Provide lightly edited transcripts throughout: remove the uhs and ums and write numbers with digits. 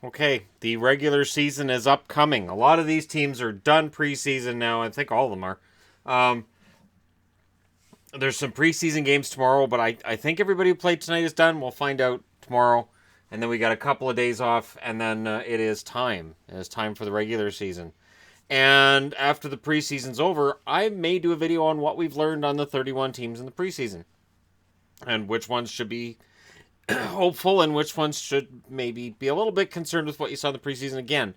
Okay, the regular season is upcoming. A lot of these teams are done preseason now. I think all of them are. Um, there's some preseason games tomorrow, but I think everybody who played tonight is done. We'll find out tomorrow. And then we got a couple of days off, and then it is time. It is time for the regular season. And after the preseason's over, I may do a video on what we've learned on the 31 teams in the preseason. And which ones should be hopeful and which ones should maybe be a little bit concerned with what you saw in the preseason. Again,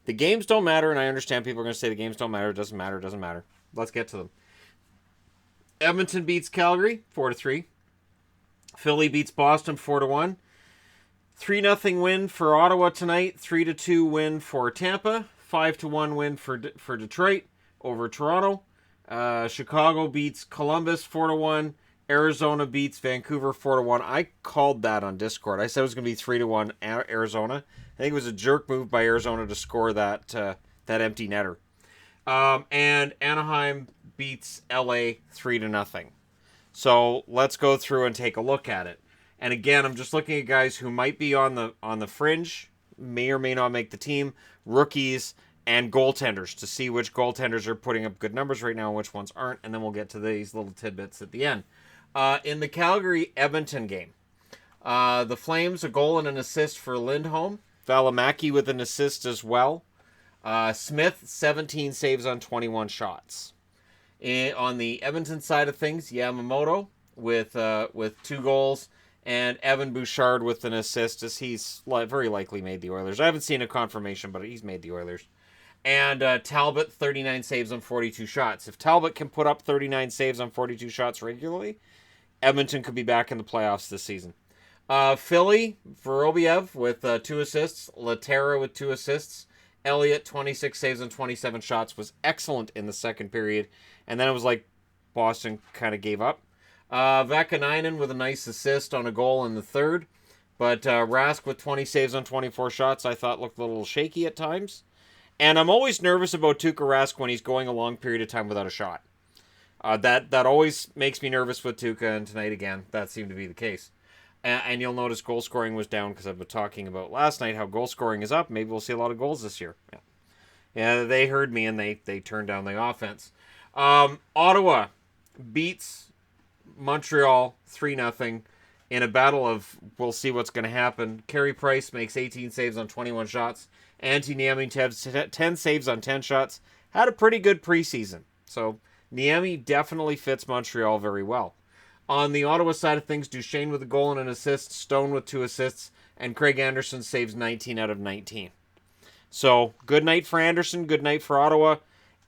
the games don't matter, and I understand people are going to say the games don't matter. It doesn't matter. It doesn't matter. Let's get to them. Edmonton beats Calgary 4-3. Philly beats Boston 4-1. 3-0 win for Ottawa tonight. 3-2 win for Tampa. 5-1 win for Detroit over Toronto. Chicago beats Columbus 4-1. Arizona beats Vancouver 4-1. I called that on Discord. I said it was going to be 3-1 Arizona. I think it was a jerk move by Arizona to score that empty netter. And Anaheim beats LA 3-0. So let's go through and take a look at it. And again, I'm just looking at guys who might be on the fringe, may or may not make the team, rookies, and goaltenders to see which goaltenders are putting up good numbers right now and which ones aren't. And then we'll get to these little tidbits at the end. In the Calgary-Edmonton game, the Flames, a goal and an assist for Lindholm. Valimaki with an assist as well. Smith, 17 saves on 21 shots. On the Edmonton side of things, Yamamoto with 2 goals, and Evan Bouchard with an assist, as he's very likely made the Oilers. I haven't seen a confirmation, but he's made the Oilers. And Talbot, 39 saves on 42 shots. If Talbot can put up 39 saves on 42 shots regularly, Edmonton could be back in the playoffs this season. Philly, Vorobiev with 2 assists. Laterra with 2 assists. Elliott, 26 saves on 27 shots, was excellent in the second period. And then it was like Boston kind of gave up. Vakanainen with a nice assist on a goal in the third. But Rask with 20 saves on 24 shots, I thought looked a little shaky at times. And I'm always nervous about Tuukka Rask when he's going a long period of time without a shot. That always makes me nervous with Tuukka, and tonight again, that seemed to be the case. And you'll notice goal scoring was down because I've been talking about last night how goal scoring is up. Maybe we'll see a lot of goals this year. Yeah, they heard me and they turned down the offense. Ottawa beats Montreal 3-0 in a battle of we'll see what's going to happen. Carey Price makes 18 saves on 21 shots. Antti Niemi has 10 saves on 10 shots. Had a pretty good preseason. So Niemi definitely fits Montreal very well. On the Ottawa side of things, Duchesne with a goal and an assist, Stone with 2 assists, and Craig Anderson saves 19 out of 19. So, good night for Anderson, good night for Ottawa,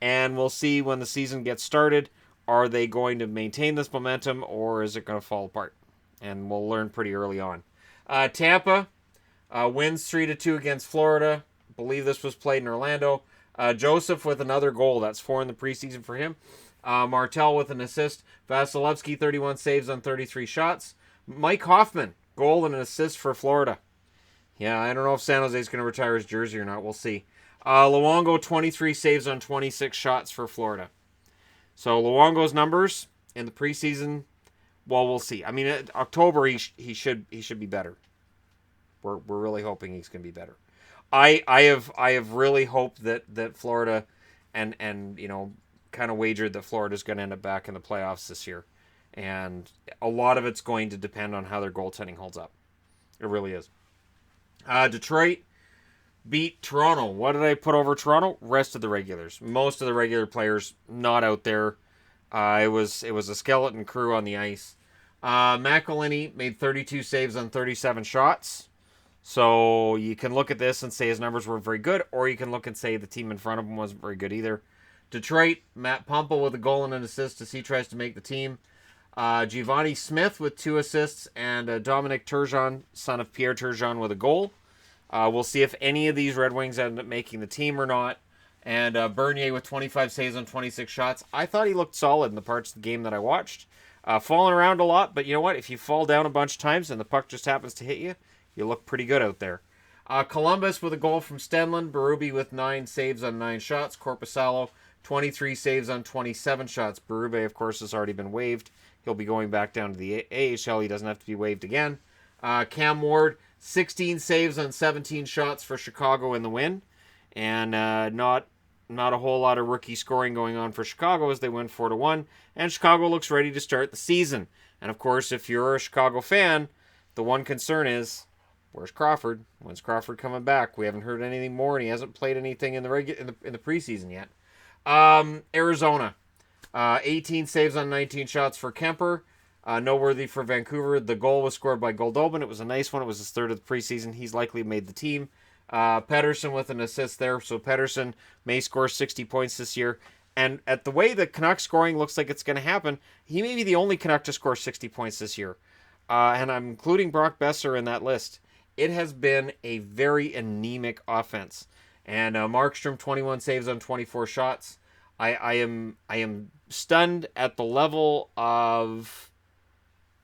and we'll see when the season gets started. Are they going to maintain this momentum, or is it going to fall apart? And we'll learn pretty early on. Tampa wins 3-2 against Florida. I believe this was played in Orlando. Joseph with another goal. That's 4 in the preseason for him. Martel with an assist. Vasilevsky, 31 saves on 33 shots. Mike Hoffman, goal and an assist for Florida. Yeah, I don't know if San Jose's going to retire his jersey or not. We'll see. Luongo, 23 saves on 26 shots for Florida. So Luongo's numbers in the preseason, well, we'll see. I mean, October he should be better. We're really hoping he's going to be better. I have really hoped that Florida and you know, kind of wagered that Florida's going to end up back in the playoffs this year. And a lot of it's going to depend on how their goaltending holds up. It really is. Detroit beat Toronto. What did I put over Toronto? Rest of the regulars. Most of the regular players not out there. It was a skeleton crew on the ice. McElhinney made 32 saves on 37 shots. So you can look at this and say his numbers were very good, or you can look and say the team in front of him wasn't very good either. Detroit, Matt Pumple with a goal and an assist as he tries to make the team. Giovanni Smith with 2 assists, and Dominic Turgeon, son of Pierre Turgeon, with a goal. We'll see if any of these Red Wings end up making the team or not. And Bernier with 25 saves on 26 shots. I thought he looked solid in the parts of the game that I watched. Falling around a lot, but you know what? If you fall down a bunch of times and the puck just happens to hit you, you look pretty good out there. Columbus with a goal from Stenlund. Berube with 9 saves on 9 shots. Korpisalo, 23 saves on 27 shots. Berube, of course, has already been waived. He'll be going back down to the AHL. He doesn't have to be waived again. Cam Ward, 16 saves on 17 shots for Chicago in the win. And not a whole lot of rookie scoring going on for Chicago as they win 4-1. And Chicago looks ready to start the season. And of course, if you're a Chicago fan, the one concern is, where's Crawford? When's Crawford coming back? We haven't heard anything more, and he hasn't played anything in the preseason yet. Arizona, 18 saves on 19 shots for Kemper. Noteworthy for Vancouver. The goal was scored by Goldobin. It was a nice one. It was his third of the preseason. He's likely made the team. Pettersson with an assist there. So Pettersson may score 60 points this year. And at the way the Canucks scoring looks like it's going to happen, he may be the only Canuck to score 60 points this year. And I'm including Brock Besser in that list. It has been a very anemic offense. And Markstrom, 21 saves on 24 shots. I am stunned at the level of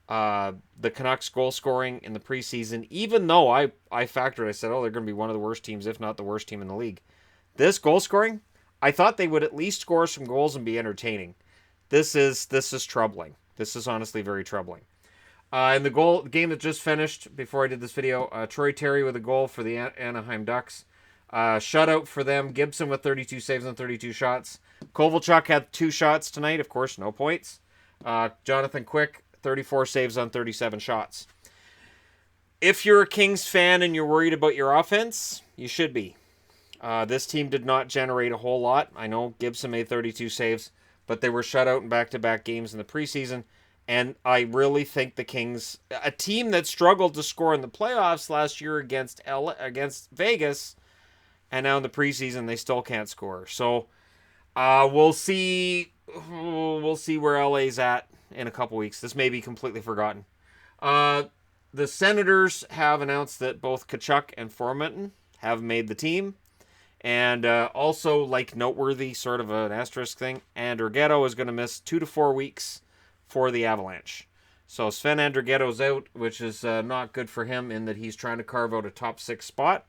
the Canucks goal scoring in the preseason, even though I factored, I said, oh, they're going to be one of the worst teams, if not the worst team in the league. This goal scoring, I thought they would at least score some goals and be entertaining. This is troubling. This is honestly very troubling. And the game that just finished before I did this video, Troy Terry with a goal for the Anaheim Ducks. Shutout for them. Gibson with 32 saves on 32 shots. Kovalchuk had 2 shots tonight. Of course, no points. Jonathan Quick, 34 saves on 37 shots. If you're a Kings fan and you're worried about your offense, you should be. This team did not generate a whole lot. I know Gibson made 32 saves, but they were shut out in back-to-back games in the preseason. And I really think the Kings, a team that struggled to score in the playoffs last year against Vegas, and now in the preseason they still can't score. So we'll see. We'll see where LA's at in a couple weeks. This may be completely forgotten. The Senators have announced that both Tkachuk and Formenton have made the team. And also, like noteworthy, sort of an asterisk thing, Andrighetto is going to miss 2 to 4 weeks for the Avalanche. So Sven Andrighetto's out, which is not good for him in that he's trying to carve out a top 6 spot.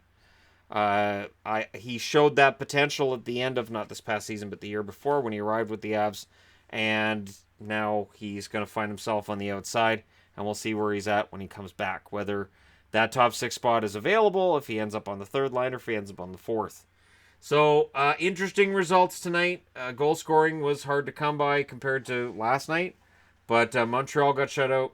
He showed that potential at the end of, not this past season, but the year before when he arrived with the Avs. And now he's going to find himself on the outside. And we'll see where he's at when he comes back. Whether that top 6 spot is available, if he ends up on the 3rd line, or if he ends up on the 4th. So, interesting results tonight. Goal scoring was hard to come by compared to last night. But Montreal got shut out.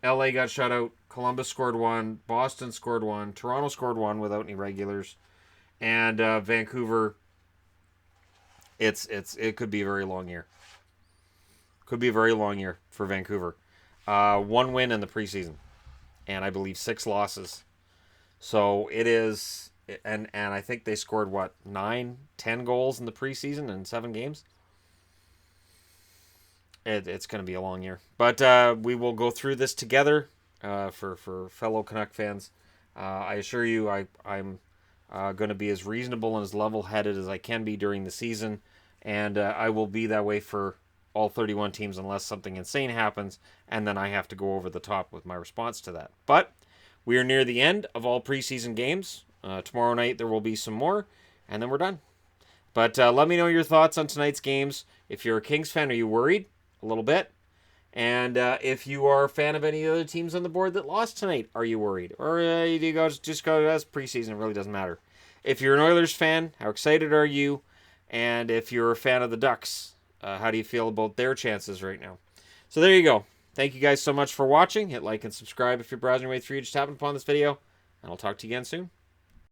LA got shut out. Columbus scored 1. Boston scored 1. Toronto scored 1 without any regulars. And Vancouver, it could be a very long year. Could be a very long year for Vancouver. 1 win in the preseason. And I believe 6 losses. So it is, and I think they scored, 9, 10 goals in the preseason in 7 games? It's going to be a long year. But we will go through this together for fellow Canuck fans. I assure you I'm going to be as reasonable and as level-headed as I can be during the season. And I will be that way for all 31 teams unless something insane happens. And then I have to go over the top with my response to that. But we are near the end of all preseason games. Tomorrow night there will be some more. And then we're done. But let me know your thoughts on tonight's games. If you're a Kings fan, are you worried? A little bit. And if you are a fan of any other teams on the board that lost tonight, are you worried? Or do you just go as preseason? It really doesn't matter. If you're an Oilers fan, how excited are you? And if you're a fan of the Ducks, how do you feel about their chances right now? So there you go. Thank you guys so much for watching. Hit like and subscribe if you're browsing your way through. Just happened upon this video. And I'll talk to you again soon.